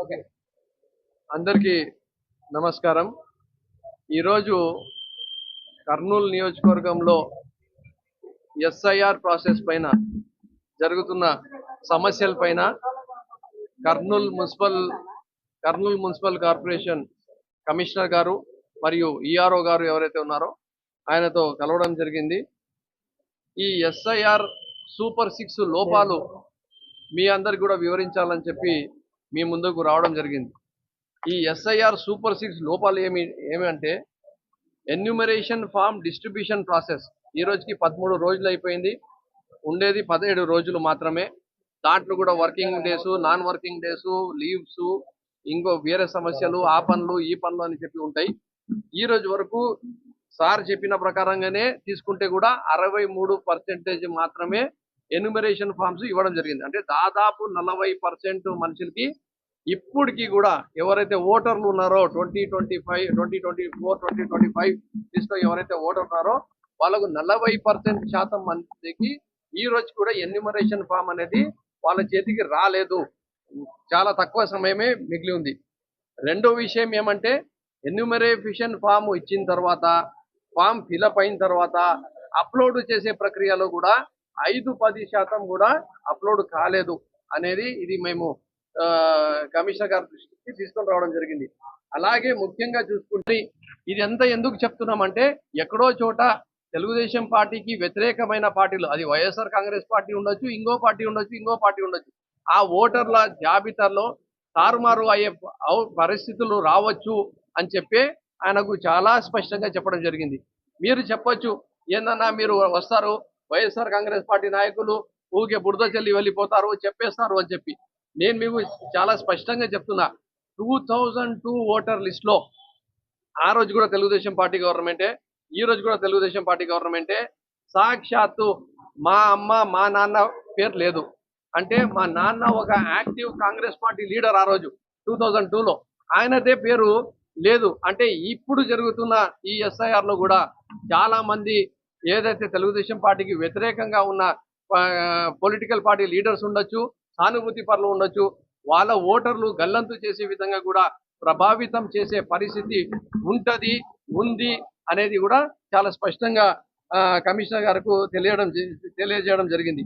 Okay, అందరికీ నమస్కారం. ఈరోజు కర్నూలు నియోజకవర్గంలో ఎస్ఐఆర్ ప్రాసెస్ పైన జరుగుతున్న సమస్యల పైన కర్నూలు మున్సిపల్ కార్పొరేషన్ కమిషనర్ గారు మరియు ఈఆర్ఓ గారు ఎవరైతే ఉన్నారో ఆయనతో కలవడం జరిగింది. ఈ ఎస్ఐఆర్ సూపర్ 6 లోపాలు మీ అందరికి కూడా వివరించాలని చెప్పి మీ ముందుకు రావడం జరిగింది. ఈ ఎస్ఐఆర్ సూపర్ 6 లోపాలు ఏమి అంటే ఎన్యూమరేషన్ ఫామ్ డిస్ట్రిబ్యూషన్ ప్రాసెస్ ఈ రోజుకి 13 రోజులు అయిపోయింది. ఉండేది 17 రోజులు మాత్రమే. దాంట్లో కూడా working days, non working days, leaves, ఇంకో వేరే సమస్యలు, ఆ పనులు ఈ పనులు అని చెప్పి ఉంటాయి. ఈ రోజు వరకు సార్ చెప్పిన ప్రకారంగానే తీసుకుంటే కూడా 63% మాత్రమే ఎన్యూమరేషన్ ఫామ్స్ ఇవ్వడం జరిగింది. అంటే దాదాపు 40% మనుషులకి ఇప్పటికీ కూడా ఎవరైతే ఓటర్లు ఉన్నారో 2024, 2025 లిస్ట్లో ఎవరైతే ఓటర్ ఉన్నారో వాళ్ళకు 40% మందికి ఈ రోజు కూడా ఎన్యూమరేషన్ ఫామ్ అనేది వాళ్ళ చేతికి రాలేదు. చాలా తక్కువ సమయమే మిగిలి ఉంది. రెండో విషయం ఏమంటే ఎన్యూమరేషన్ ఫామ్ ఇచ్చిన తర్వాత ఫామ్ ఫిలప్ అయిన తర్వాత అప్లోడ్ చేసే ప్రక్రియలో కూడా 5-10% కూడా అప్లోడ్ కాలేదు అనేది ఇది మేము కమిషనర్ గారి దృష్టికి తీసుకొని రావడం జరిగింది. అలాగే ముఖ్యంగా చూసుకుంటే ఇది ఎంత ఎందుకు చెప్తున్నామంటే ఎక్కడో చోట తెలుగుదేశం పార్టీకి వ్యతిరేకమైన పార్టీలు, అది వైఎస్ఆర్ కాంగ్రెస్ పార్టీ ఉండొచ్చు, ఇంకో పార్టీ ఉండొచ్చు, ఆ ఓటర్ల జాబితాలో తారుమారు అయ్యే పరిస్థితులు రావచ్చు అని చెప్పి ఆయనకు చాలా స్పష్టంగా చెప్పడం జరిగింది. మీరు చెప్పొచ్చు, ఏందన్నా మీరు వస్తారు వైఎస్ఆర్ కాంగ్రెస్ పార్టీ నాయకులు ఊరికే బురద చెల్లి వెళ్ళిపోతారు, చెప్పేస్తారు అని చెప్పి. నేను మీకు చాలా స్పష్టంగా చెప్తున్నా, 2002 ఓటర్ లిస్ట్లో ఆ రోజు కూడా తెలుగుదేశం పార్టీ గవర్నమెంటే, ఈ రోజు కూడా తెలుగుదేశం పార్టీ గవర్నమెంటే. సాక్షాత్తు మా అమ్మ మా నాన్న పేరు లేదు. అంటే మా నాన్న ఒక యాక్టివ్ కాంగ్రెస్ పార్టీ లీడర్ ఆ రోజు 2002లో, ఆయనదే పేరు లేదు. అంటే ఇప్పుడు జరుగుతున్న ఈ ఎస్ఐఆర్లో కూడా చాలా మంది ఏదైతే తెలుగుదేశం పార్టీకి వ్యతిరేకంగా ఉన్న పొలిటికల్ పార్టీ లీడర్స్ ఉండొచ్చు, సానుభూతి పరులు ఉండొచ్చు, వాళ్ళ ఓటర్లు గల్లంతు చేసే విధంగా కూడా ప్రభావితం చేసే పరిస్థితి ఉంది అనేది కూడా చాలా స్పష్టంగా కమిషనర్ గారికి తెలియజేయడం జరిగింది.